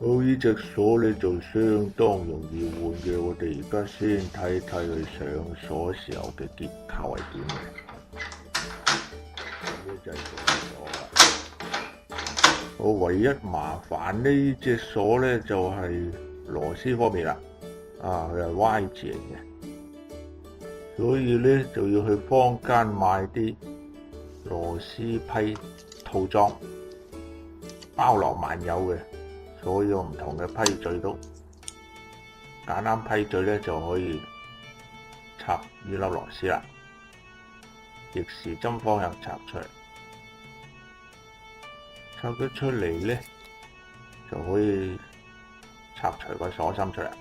呢隻鎖咧就相當容易換嘅，我哋而家先睇睇佢上鎖時候嘅結構係點嘅。呢就係鎖啦。我唯一麻煩呢隻鎖咧就係螺絲方面啦，佢係 Y 字嚟嘅，所以咧就要去坊間買啲螺絲批套裝，包羅萬有嘅。所有唔同嘅批嘴都揀啱批嘴咧，就可以插呢粒螺絲啦。逆時針方向插出嚟，插咗出嚟咧就可以插除個鎖芯出嚟。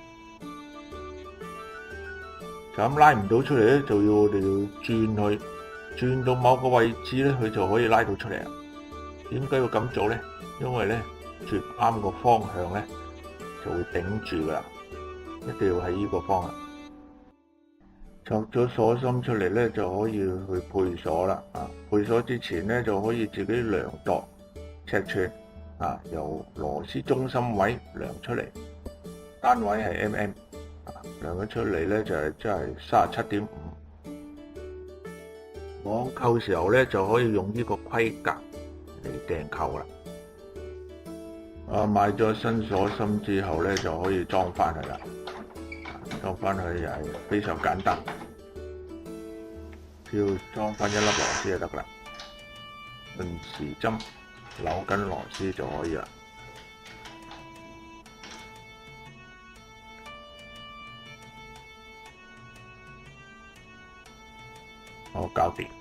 就咁拉唔到出嚟咧，就要我哋要轉去，轉到某個位置咧，佢就可以拉到出嚟啦。點解要咁做咧？因為咧，轉啱個方向咧，就會頂住噶啦，一定要喺呢個方向。拆咗鎖芯出嚟咧，就可以去配鎖啦。配鎖之前咧，就可以自己量度尺寸，由螺絲中心位量出嚟，單位係 mm，量咗出嚟咧就係即係37.5。網購時候咧就可以用呢個規格嚟訂購啦。買咗新鎖芯之後咧，就可以裝翻去啦。裝翻去又係非常簡單，只要裝翻一粒螺絲就得啦。順時針扭緊螺絲就可以啦。好，搞掂。